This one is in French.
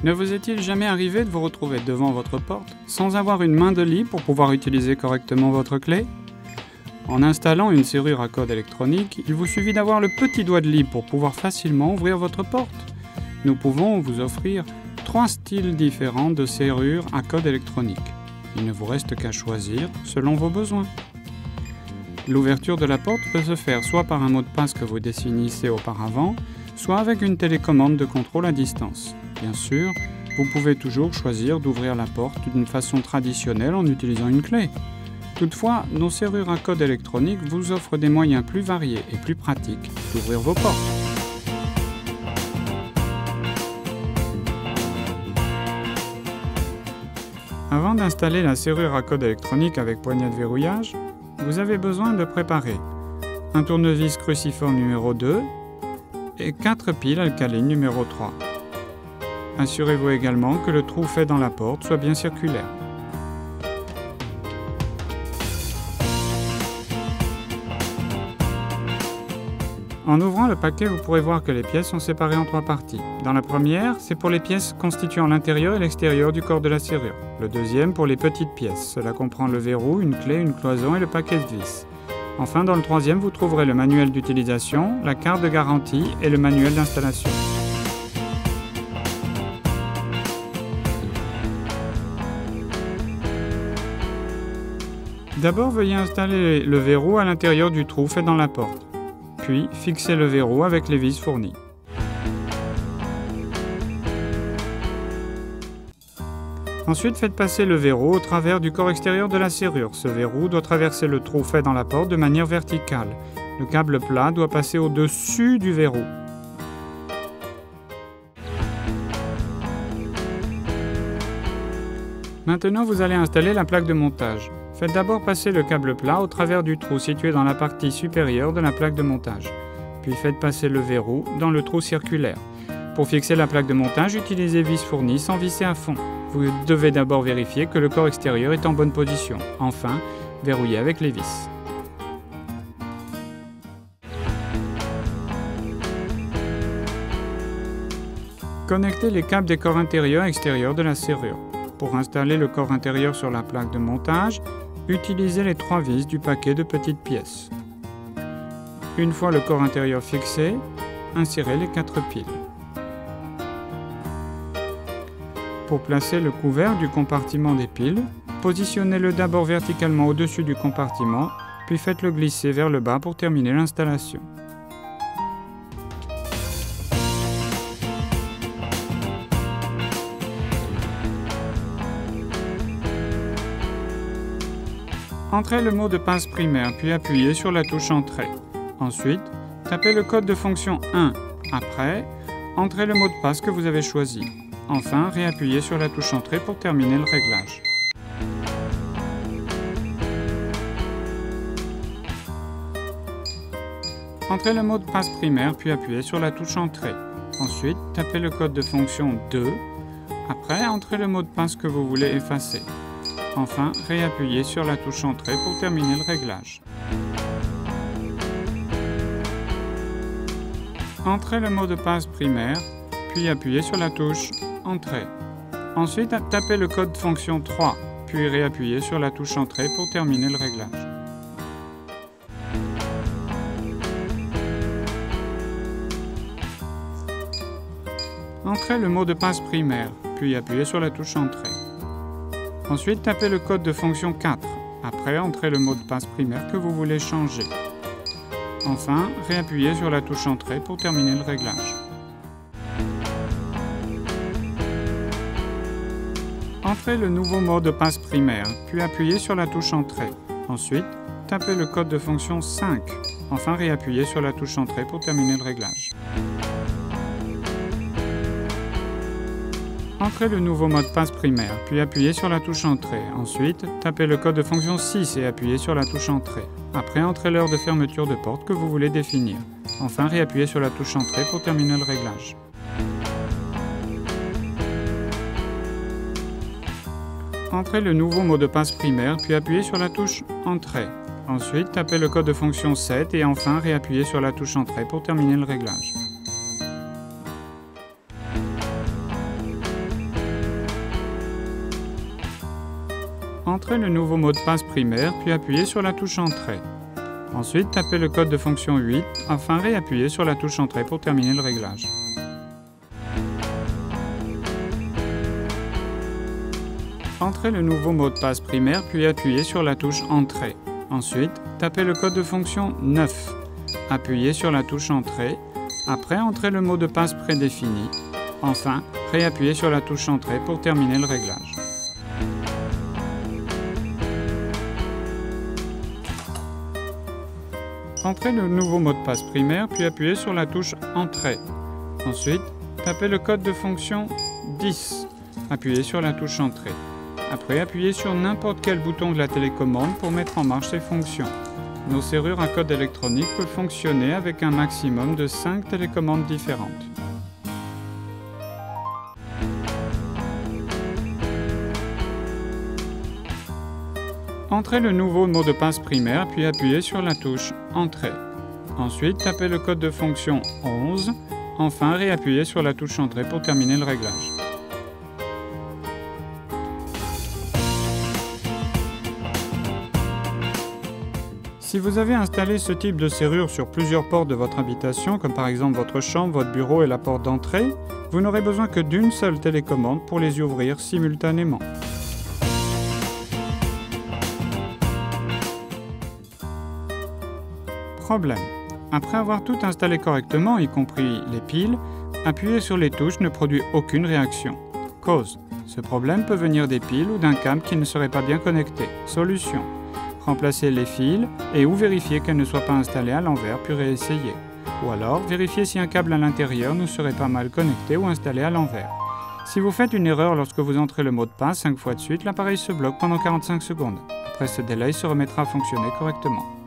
Ne vous est-il jamais arrivé de vous retrouver devant votre porte sans avoir une main de lit pour pouvoir utiliser correctement votre clé? En installant une serrure à code électronique, il vous suffit d'avoir le petit doigt de lit pour pouvoir facilement ouvrir votre porte. Nous pouvons vous offrir 3 styles différents de serrures à code électronique. Il ne vous reste qu'à choisir selon vos besoins. L'ouverture de la porte peut se faire soit par un mot de passe que vous définissez auparavant, soit avec une télécommande de contrôle à distance. Bien sûr, vous pouvez toujours choisir d'ouvrir la porte d'une façon traditionnelle en utilisant une clé. Toutefois, nos serrures à code électronique vous offrent des moyens plus variés et plus pratiques d'ouvrir vos portes. Avant d'installer la serrure à code électronique avec poignée de verrouillage, vous avez besoin de préparer un tournevis cruciforme numéro 2 et 4 piles alcalines numéro 3. Assurez-vous également que le trou fait dans la porte soit bien circulaire. En ouvrant le paquet, vous pourrez voir que les pièces sont séparées en 3 parties. Dans la première, c'est pour les pièces constituant l'intérieur et l'extérieur du corps de la serrure. Le deuxième pour les petites pièces. Cela comprend le verrou, une clé, une cloison et le paquet de vis. Enfin, dans le troisième, vous trouverez le manuel d'utilisation, la carte de garantie et le manuel d'installation. D'abord, veuillez installer le verrou à l'intérieur du trou fait dans la porte. Puis, fixez le verrou avec les vis fournies. Ensuite, faites passer le verrou au travers du corps extérieur de la serrure. Ce verrou doit traverser le trou fait dans la porte de manière verticale. Le câble plat doit passer au-dessus du verrou. Maintenant, vous allez installer la plaque de montage. Faites d'abord passer le câble plat au travers du trou situé dans la partie supérieure de la plaque de montage. Puis faites passer le verrou dans le trou circulaire. Pour fixer la plaque de montage, utilisez vis fournies sans visser à fond. Vous devez d'abord vérifier que le corps extérieur est en bonne position. Enfin, verrouillez avec les vis. Connectez les câbles des corps intérieur et extérieur de la serrure. Pour installer le corps intérieur sur la plaque de montage, utilisez les 3 vis du paquet de petites pièces. Une fois le corps intérieur fixé, insérez les 4 piles. Pour placer le couvert du compartiment des piles, positionnez-le d'abord verticalement au-dessus du compartiment, puis faites-le glisser vers le bas pour terminer l'installation. Entrez le mot de passe primaire, puis appuyez sur la touche Entrée. Ensuite, tapez le code de fonction 1. Après, entrez le mot de passe que vous avez choisi. Enfin, réappuyez sur la touche Entrée pour terminer le réglage. Entrez le mot de passe primaire, puis appuyez sur la touche Entrée. Ensuite, tapez le code de fonction 2. Après, entrez le mot de passe que vous voulez effacer. Enfin, réappuyez sur la touche Entrée pour terminer le réglage. Entrez le mot de passe primaire, puis appuyez sur la touche Entrée. Ensuite, tapez le code fonction 3, puis réappuyez sur la touche Entrée pour terminer le réglage. Entrez le mot de passe primaire, puis appuyez sur la touche Entrée. Ensuite, tapez le code de fonction 4. Après, entrez le mot de passe primaire que vous voulez changer. Enfin, réappuyez sur la touche Entrée pour terminer le réglage. Entrez le nouveau mot de passe primaire, puis appuyez sur la touche Entrée. Ensuite, tapez le code de fonction 5. Enfin, réappuyez sur la touche Entrée pour terminer le réglage. Entrez le nouveau mot de passe primaire, puis appuyez sur la touche Entrée. Ensuite, tapez le code de fonction 6 et appuyez sur la touche Entrée. Après, entrez l'heure de fermeture de porte que vous voulez définir. Enfin, réappuyez sur la touche Entrée pour terminer le réglage. Entrez le nouveau mot de passe primaire, puis appuyez sur la touche Entrée. Ensuite, tapez le code de fonction 7 et enfin, réappuyez sur la touche Entrée pour terminer le réglage. Entrez le nouveau mot de passe primaire, puis appuyez sur la touche Entrée. Ensuite, tapez le code de fonction 8, enfin réappuyez sur la touche Entrée pour terminer le réglage. Entrez le nouveau mot de passe primaire, puis appuyez sur la touche Entrée. Ensuite, tapez le code de fonction 9. Appuyez sur la touche Entrée. Après, entrez le mot de passe prédéfini. Enfin, réappuyez sur la touche Entrée pour terminer le réglage. Entrez le nouveau mot de passe primaire, puis appuyez sur la touche Entrée. Ensuite, tapez le code de fonction 10. Appuyez sur la touche Entrée. Après, appuyez sur n'importe quel bouton de la télécommande pour mettre en marche ces fonctions. Nos serrures à code électronique peuvent fonctionner avec un maximum de 5 télécommandes différentes. Entrez le nouveau mot de passe primaire, puis appuyez sur la touche Entrée. Ensuite, tapez le code de fonction 11. Enfin, réappuyez sur la touche Entrée pour terminer le réglage. Si vous avez installé ce type de serrure sur plusieurs portes de votre habitation, comme par exemple votre chambre, votre bureau et la porte d'entrée, vous n'aurez besoin que d'une seule télécommande pour les ouvrir simultanément. Problème. Après avoir tout installé correctement, y compris les piles, appuyer sur les touches ne produit aucune réaction. Cause. Ce problème peut venir des piles ou d'un câble qui ne serait pas bien connecté. Solution. Remplacez les fils et ou vérifiez qu'elles ne soient pas installées à l'envers puis réessayez. Ou alors, vérifiez si un câble à l'intérieur ne serait pas mal connecté ou installé à l'envers. Si vous faites une erreur lorsque vous entrez le mot de passe 5 fois de suite, l'appareil se bloque pendant 45 secondes. Après ce délai, il se remettra à fonctionner correctement.